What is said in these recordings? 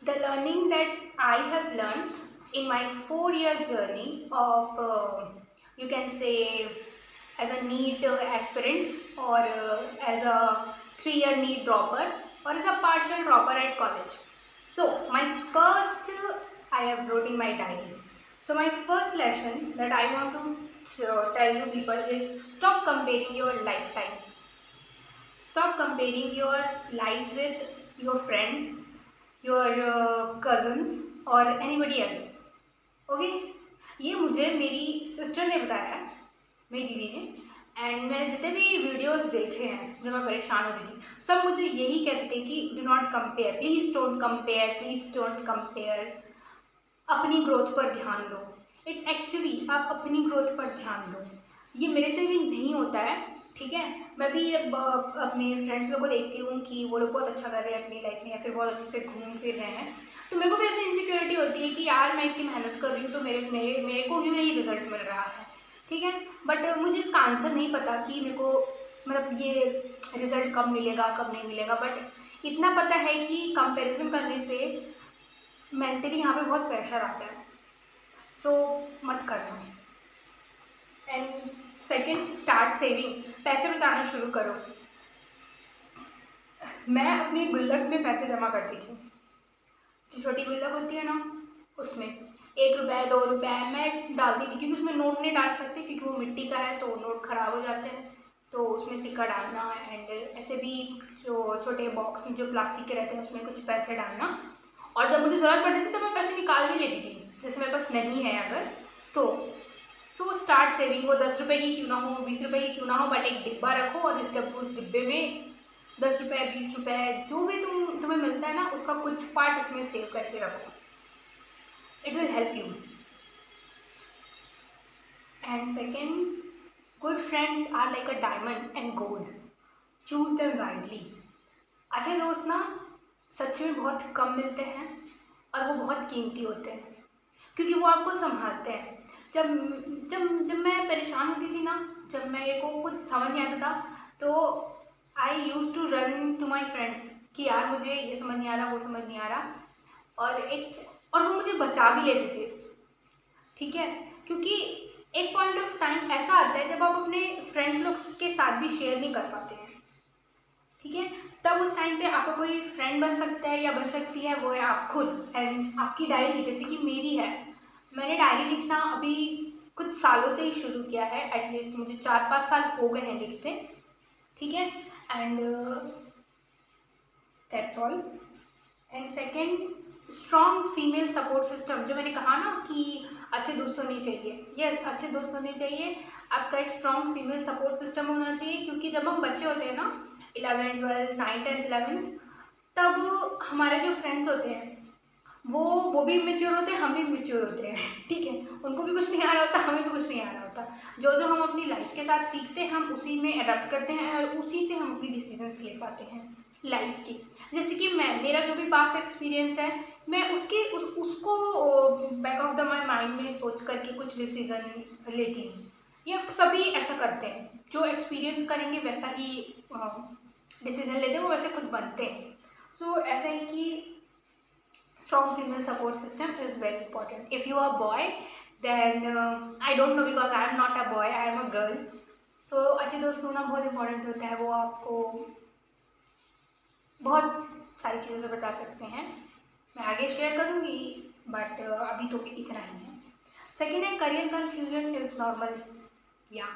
The learning that I have learned in my 4 year journey of, you can say, as a NEET aspirant, or as a 3 year NEET dropper, or as a partial dropper at college. So, my first, I have wrote in my diary. So, my first lesson that I want to tell you people is stop comparing your lifetime. Stop comparing your life with your friends, your cousins or anybody else. Okay, ये मुझे मेरी sister ने बताया, मेरी दीदी ने। And मैंने जितने भी वीडियोस देखे हैं जब मैं परेशान होती थी, सब मुझे यही कहते थे कि do not compare, please don't compare, please don't compare, अपनी ग्रोथ पर ध्यान दो। इट्स एक्चुअली आप अपनी ग्रोथ पर ध्यान दो। ये मेरे से भी नहीं होता है, ठीक है। मैं भी अपने फ्रेंड्स लोगों को देखती हूँ कि वो लोग बहुत अच्छा कर रहे हैं अपनी लाइफ में, या फिर बहुत अच्छे से घूम फिर रहे हैं, तो मेरे को भी ऐसी इनसिक्योरिटी होती है कि यार मैं इतनी मेहनत कर रही हूँ तो मेरे मेरे मेरे को क्यों यही रिजल्ट मिल रहा है, ठीक है। बट मुझे इसका आंसर नहीं पता कि मेरे को मतलब ये रिजल्ट कब मिलेगा कब नहीं मिलेगा। बट इतना पता है कि कंपैरिजन करने से मेंटली यहाँ पे बहुत प्रेशर आता है, सो मत करना। एंड सेकेंड, स्टार्ट सेविंग, पैसे बचाना शुरू करो। मैं अपनी गुल्लक में पैसे जमा करती थी, जो छोटी गुल्लक होती है ना, उसमें 1 रुपये 2 रुपये मैं डालती थी, क्योंकि उसमें नोट नहीं डाल सकती क्योंकि वो मिट्टी का है तो नोट खराब हो जाते हैं, तो उसमें सिक्का डालना। एंड ऐसे भी जो छोटे बॉक्स में जो प्लास्टिक के रहते हैं उसमें कुछ पैसे डालना। और जब मुझे ज़रूरत पड़ती थी तो मैं पैसे निकाल भी लेती थी, जैसे मेरे पास नहीं है अगर तो स्टार्ट सेविंग। वो 10 रुपये ही क्यों ना हो, 20 रुपये ही क्यों ना हो, बट एक डिब्बा रखो और उस डिब्बे में 10 रुपये 20 रुपये जो भी तुम्हें मिलता है ना, उसका कुछ पार्ट उसमें सेव करके रखो। It will help you. And second, good friends are like a diamond and gold, choose them wisely. अच्छे दोस्त ना सच में बहुत कम मिलते हैं और वो बहुत कीमती होते हैं, क्योंकि वो आपको संभालते हैं। जब जब जब मैं परेशान होती थी ना, जब मेरे को कुछ समझ नहीं आता था, तो I use to run to my friends कि यार मुझे ये समझ नहीं आ रहा, वो समझ नहीं आ रहा, और वो मुझे बचा भी लेते थे, ठीक है। क्योंकि एक पॉइंट ऑफ टाइम ऐसा आता है जब आप अपने फ्रेंड्स लोग के साथ भी शेयर नहीं कर पाते हैं, ठीक है। तब उस टाइम पे आपका कोई फ्रेंड बन सकता है या बन सकती है, वो है आप खुद। एंड आपकी डायरी, जैसे कि मेरी है, मैंने डायरी लिखना अभी कुछ सालों से ही शुरू किया है, एटलीस्ट मुझे 4-5 साल हो गए हैं लिखते, ठीक है। And that's all. And second, strong female support system, जो मैंने कहा ना कि अच्छे दोस्त होने चाहिए, यस अच्छे दोस्त होने चाहिए। आपका एक स्ट्रॉन्ग फीमेल सपोर्ट सिस्टम होना चाहिए, क्योंकि जब हम बच्चे होते हैं ना, 11th 12th 9th 10th 11th, तब हमारे जो फ्रेंड्स होते हैं वो भी मेच्योर होते हैं, हम भी मेच्योर होते हैं, ठीक है। उनको भी कुछ नहीं आ रहा होता, हमें भी कुछ नहीं आ रहा होता। जो जो हम अपनी लाइफ के साथ सीखते हैं हम उसी में अडॉप्ट करते हैं और उसी से हम अपनी डिसीजंस ले पाते हैं लाइफ की। जैसे कि मेरा जो भी पास्ट एक्सपीरियंस है, मैं उसको back of the my mind में सोच करके कुछ डिसीजन लेती हूँ। ये सभी ऐसा करते हैं, जो एक्सपीरियंस करेंगे वैसा ही डिसीजन लेते हैं, वो वैसे खुद बनते हैं। सो ऐसा है कि strong female support system is very important. If you are a boy, then I don't know, because I am not a boy, I am a girl. So अच्छे दोस्त होना बहुत इंपॉर्टेंट होता है, वो आपको बहुत सारी चीज़ों से बता सकते हैं। मैं आगे शेयर करूँगी, बट अभी तो इतना ही है। सेकेंड है, करियर कन्फ्यूजन इज़ नॉर्मल। या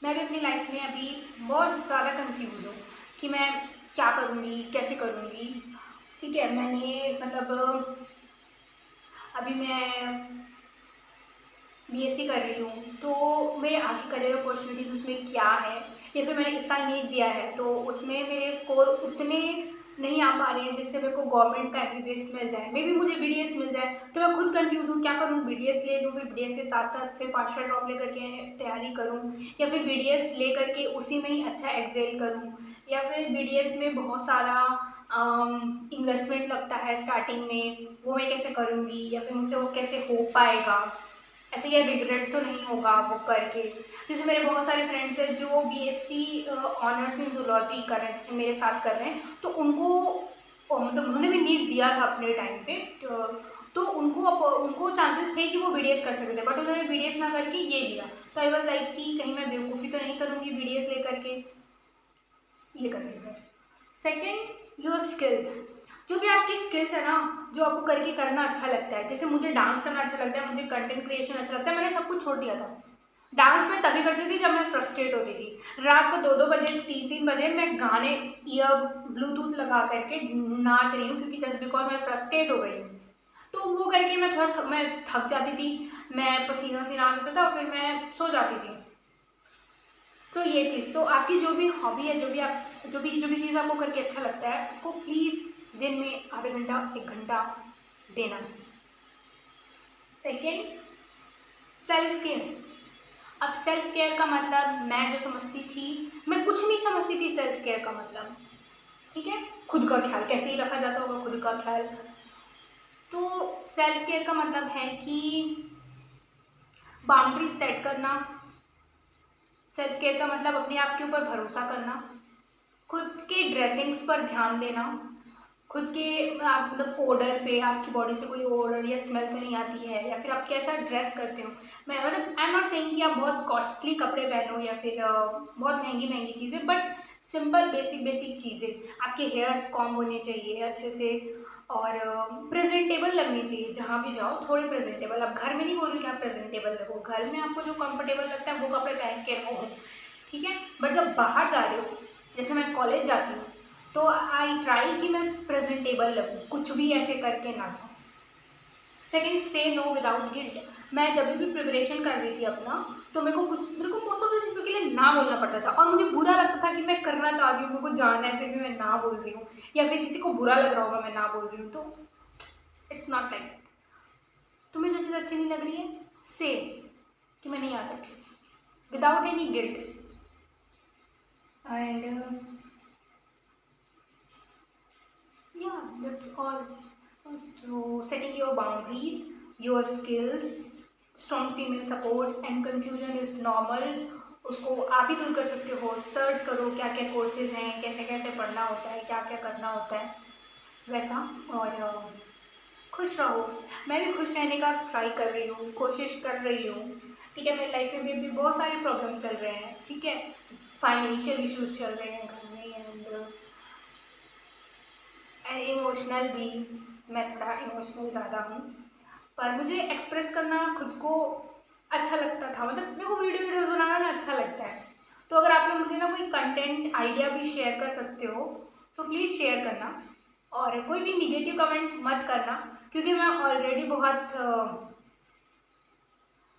मैं भी अपनी लाइफ में अभी बहुत ज़्यादा कन्फ्यूज़ हूँ कि मैं क्या करूँगी, कैसे करूँगी, ठीक है। मैंने मतलब अभी मैं बीएससी कर रही हूँ, तो मेरे आगे करियर अपॉर्चुनिटीज़ उसमें क्या है, या फिर मैंने इस साल नीट दिया है तो उसमें मेरे स्कोर उतने नहीं आ पा रहे हैं जिससे मेरे को गवर्नमेंट का एमबीबीएस मिल जाए, मे बी मुझे बीडीएस मिल जाए। तो मैं खुद कंफ्यूज हूँ क्या करूँ, बीडीएस ले लूँ, फिर बीडीएस के साथ साथ फिर पार्शियल ड्रॉप ले करके तैयारी करूँ, या फिर बीडीएस ले करके उसी में ही अच्छा एक्सेल करूँ, या फिर बीडीएस में बहुत सारा इन्वेस्टमेंट लगता है स्टार्टिंग में, वो मैं कैसे करूँगी, या फिर मुझसे वो कैसे हो पाएगा, ऐसे ये रिग्रेट तो नहीं होगा वो करके। जैसे मेरे बहुत सारे फ्रेंड्स हैं जो बीएससी ऑनर्स इन जूलॉजी कर रहे हैं, जैसे मेरे साथ कर रहे हैं, तो उनको और मतलब उन्होंने भी नीट दिया था अपने टाइम पे, तो उनको चांसेस थे कि वो BDS कर सकते थे, बट उन्होंने BDS ना करके ये लिया। तो आई वॉज लाइक कि कहीं मैं बेवकूफ़ी तो नहीं करूँगी BDS ले करके, ये कन्फ्यूजन। Second, your skills. जो भी आपकी स्किल्स है ना, जो आपको करके करना अच्छा लगता है, जैसे मुझे डांस करना अच्छा लगता है, मुझे कंटेंट क्रिएशन अच्छा लगता है, मैंने सब कुछ छोड़ दिया था। डांस मैं तभी करती थी जब मैं फ्रस्ट्रेट होती थी। रात को 2-2 बजे 3-3 बजे मैं गाने ईयर ब्लूटूथ लगा करके नाच रही हूँ, क्योंकि जस्ट बिकॉज मैं फ्रस्ट्रेट हो गई हूँ। तो वो करके मैं मैं थक जाती थी, मैं पसीना वसीना आ जाता था और फिर मैं सो जाती थी। तो ये चीज़, तो आपकी जो भी हॉबी है, जो भी चीज़ आपको करके अच्छा लगता है, उसको प्लीज़ दिन में आधे घंटा 1 घंटा देना। Second, self care. अब सेल्फ केयर का मतलब मैं जो समझती थी, मैं कुछ नहीं समझती थी सेल्फ केयर का मतलब, ठीक है। खुद का ख्याल कैसे ही रखा जाता होगा, खुद का ख्याल। तो सेल्फ केयर का मतलब है कि बाउंड्रीज सेट करना। सेल्फ केयर का मतलब अपने आप के ऊपर भरोसा करना, खुद के ड्रेसिंग्स पर ध्यान देना, खुद के आप मतलब ओडर पे, आपकी बॉडी से कोई ओडर या स्मेल तो नहीं आती है, या फिर आप कैसा ड्रेस करते हो। मैं मतलब आई एम नॉट सेइंग कि आप बहुत कॉस्टली कपड़े पहनो या फिर बहुत महंगी महंगी चीज़ें, बट सिंपल बेसिक चीज़ें। आपके हेयर्स कॉम्ब होने चाहिए अच्छे से, और प्रेजेंटेबल लगनी चाहिए। जहाँ भी जाओ थोड़ी प्रेजेंटेबल, अब घर में नहीं बोल रही कि आप प्रेजेंटेबल रहो, घर में आपको जो कंफर्टेबल लगता है वो कपड़े पहन के रहो, ठीक है। बट जब बाहर जा रहे हो, जैसे मैं कॉलेज जाती हूँ, तो आई ट्राई कि मैं प्रेजेंटेबल लगूँ, कुछ भी ऐसे करके ना जाऊँ। सेकेंड, से नो विदाउट गिल्ट। मैं जब भी प्रिपरेशन कर रही थी अपना, तो मेरे को मोस्ट ऑफ द चीज़ों के लिए ना बोलना पड़ता था, और मुझे बुरा लगता था कि मैं करना चाहती हूँ, मेरे को जाना है, फिर भी मैं ना बोल रही हूँ, या फिर किसी को बुरा लग रहा होगा मैं ना बोल रही हूँ। तो इट्स नॉट लाइक दैट। तुम्हें जो चीज़ अच्छी नहीं लग रही है, से कि मैं नहीं आ सकती, without any guilt. And yeah, that's all. So setting your boundaries, your skills, strong female support and confusion is normal. उसको आप ही दूर कर सकते हो। सर्च करो क्या क्या कोर्सेज हैं, कैसे कैसे पढ़ना होता है, क्या क्या करना होता है वैसा। और खुश रहो। मैं भी खुश रहने का ट्राई कर रही हूँ, कोशिश कर रही हूँ, ठीक है। मेरी लाइफ में भी अभी बहुत सारे प्रॉब्लम चल रहे हैं, ठीक है। फाइनेंशियल इश्यूज चल रहे हैं घर में, एंड इमोशनल भी। मैं थोड़ा इमोशनल ज़्यादा हूँ, पर मुझे एक्सप्रेस करना खुद को अच्छा लगता था, मतलब मेरे को वीडियोज़ बनाना ना अच्छा लगता है। तो अगर आप लोग मुझे ना कोई कंटेंट आइडिया भी शेयर कर सकते हो, सो प्लीज़ शेयर करना। और कोई भी निगेटिव कमेंट मत करना, क्योंकि मैं ऑलरेडी बहुत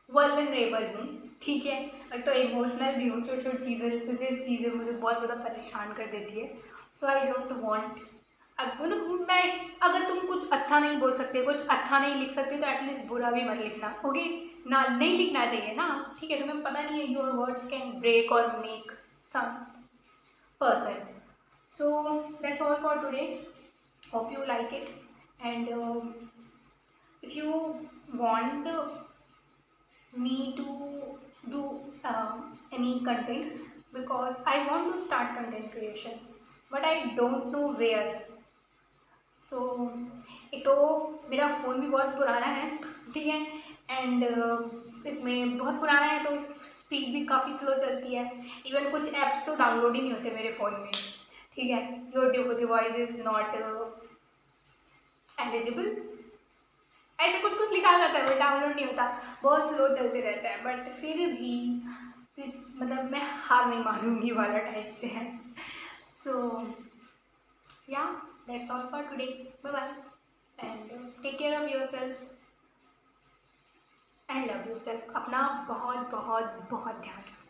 वल्नरेबल हूँ, ठीक है। एक तो इमोशनल भी हूँ, छोटी छोटी चीज़ें मुझे बहुत ज़्यादा परेशान कर देती है। सो आई डोंट वॉन्ट, मतलब मैं अगर तुम कुछ अच्छा नहीं बोल सकते, कुछ अच्छा नहीं लिख सकते, तो एटलीस्ट बुरा भी मत लिखना, ओके ना। नहीं लिखना चाहिए ना, ठीक है। तुम्हें पता नहीं है, your words can break or make some person. So that's all for today. Hope you like it, and if you want me to do any content, because I want to start content creation, but I don't know where. सो एक तो मेरा phone भी बहुत पुराना है, ठीक है। And इसमें बहुत पुराना है, तो स्पीड भी काफ़ी स्लो चलती है। इवन कुछ ऐप्स तो डाउनलोड ही नहीं होते मेरे फ़ोन में, ठीक है। Your device is not eligible, ऐसे कुछ कुछ लिखा जाता है, बट डाउनलोड नहीं होता, बहुत स्लो चलते रहता है। बट फिर भी मतलब मैं हार नहीं मानूंगी वाला टाइप से है। So yeah, that's all for today. Bye bye, and take care of yourself and love yourself. अपना बहुत बहुत बहुत ध्यान रखना।